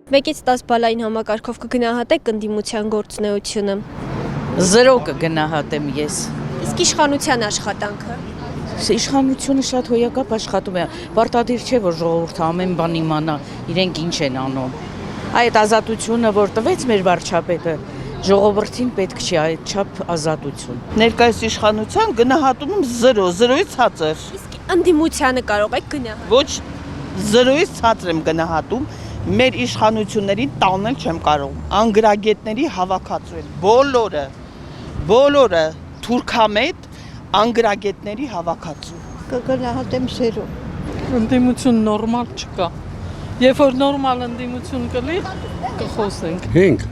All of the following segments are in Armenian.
1-ից 10 բալային համակարգով կգնահատեք ընդդիմության գործունեությունը։ 0 կգնահատեմ ես։ Իսկ իշխանության աշխատանքը։ Իշխանությունը շատ հոյակապ աշխատում է։ Պարտադիր չէ, որ ժողովուրդը ամեն բան իմանա, իրենք ինչ են անում։ Այդ ազատությունը, որ տվեց մեր վարչապետը, ժողովրդին պետք չի այդ չափ ազատություն։ Ներկայիս իշխանության գնահատում եմ 0, 0-ից ցածր։ Իսկ ընդդիմությանը կարող եք գնահատել։ Ոչ 0-ից ցածր եմ գնահատում, մեր իշխանություններին տանել չեմ կարող։ Անգրագետների հավաքածու են բոլորը թուրքամետ անգրագետների հավաքածու։ Կգնահատեմ 0։ Ընդդիմություն նորմալ չկա։ Երբ որ նորմալ ընդդիմություն կլի, կխոսենք։ 5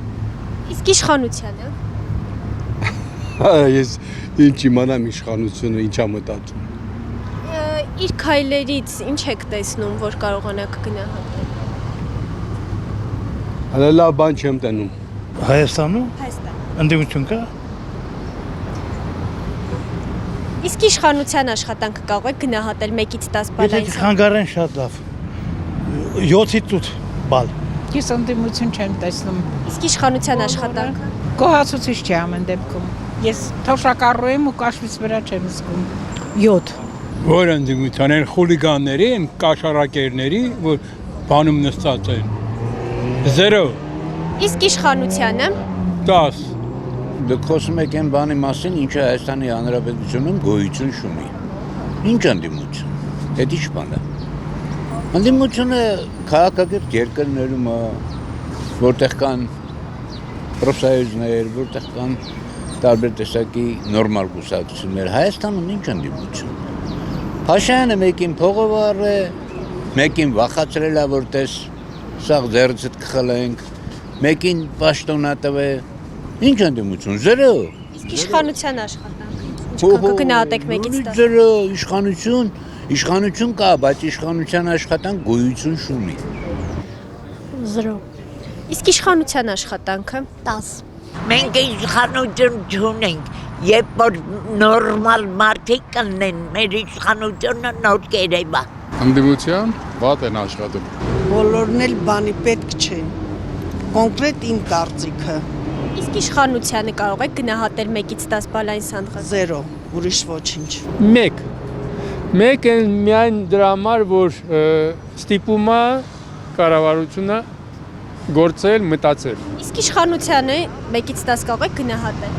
Իսկ իշխանությանը։ Ես ինչ իմանամ իշխանությունը ինչա մտածում։ Իր քայլերից ինչ եք տեսնում, որ կարողանաք գնահատել։ Հələ լավ բան չեմ տենում։ Հայաստանում Հայաստան։ ընդդիմություն կա։ Իսկ իշխանության աշխատանքը կարող եք գնահատել 1-ից 10 բալային։ Խանգարեն շատ լավ։ 7-ից 8 բալ։ Ես ընդդիմություն չեմ տեսնում։ Իսկ իշխանության աշխատանքը։ Գոհացուցիչ չի ամեն դեպքում։ Ես թոշակառու եմ ու կաշվից վրա չեմ զգում։ 7 Որ ընդդիմության են խուլիգանների, են կաշառակերների, որ բանում նստած են։ 0 Իսկ իշխանությանը։ 10 Դուք խոսում եք այն բանի մասին, ինչը Հայաստանի Հանրապետությունում գոյություն չունի։ Ինչ ընդդիմություն։ Դա ի՞նչ բան է։ Ընդդիմությունը քաղաքակիրթ երկրներում է, որտեղ կան պրոֆսայոզներ, որտեղ կան տարբեր տեսակի նորմալ կուսակցություններ։ Հայաստանում ինչ ընդդիմություն։ Փաշինյանը մեկին փողով առ է, մեկին վախացրել է, որտես սաղ ձեռքիդ կխլենք, մեկին պաշտոնատվ է։ Ինչ ընդդիմություն, 0։ Իսկ իշխանության աշխատանքը կգնահատեք 1-ից 10։ 0 իշխանություն կա, բայց իշխանության աշխատանք գոյություն չունի։ 0 Իսկ իշխանության աշխատանքը 10 Մենք իշխանություն չունենք, երբ որ նորմալ մարդիկ կլինեն, մեր իշխանությունը նոր կերևա։ Ընդդիմության վատ են աշխատում։ Բոլորն էլ բանի պետք չեն։ Կոնկրետ իմ կարծիքը Իսկ իշխանությանը կարող եք գնահատել 1-ից 10 բալային սանդղակ։ 0, ուրիշ ոչինչ։ 1 Մեկ են միայն դրա համար, որ ստիպում է կառավարությունը գործել, մտածել։ Իսկ իշխանությանը 1-ից 10 կարող եք գնահատել։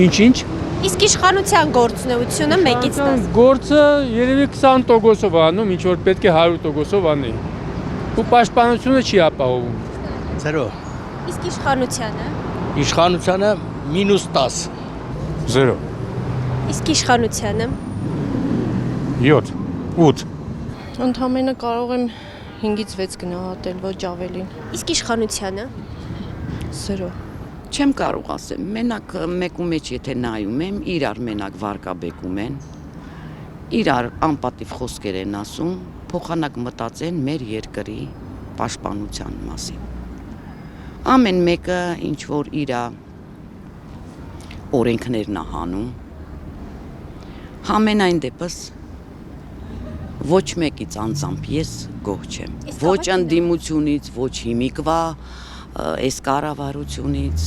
Ինչ։ Իսկ իշխանության գործունեությունը 1-ից 10։ Գործը երևի 20%-ով անում, ինչ որ պետք է 100%-ով անի։ Ու պաշտպանությունը չի ապահովում։ 0 Իսկ իշխանությանը։ Իշխանությանը -10 0 Իսկ իշխանությանը։ 7 8 Ընդհանրապես կարող եմ 5-ից 6 գնահատել, ոչ ավելին։ Իսկ իշխանությանը։ 0 Չեմ կարող ասեմ, մենակ մեկու մեջ եթե նայում եմ, իրար մենակ վարկաբեկում են, իրար անպատիվ խոսքեր են ասում, փոխանակ մտածեն մեր երկրի պաշտպանության մասին։ Ամեն մեկը ինչ որ իրա օրենքներն է հանում, համենայն դեպս ոչ մեկից անձամբ ես գոհ չեմ, ոչ ընդդիմությունից, ոչ հիմիկվա այս կառավարությունից,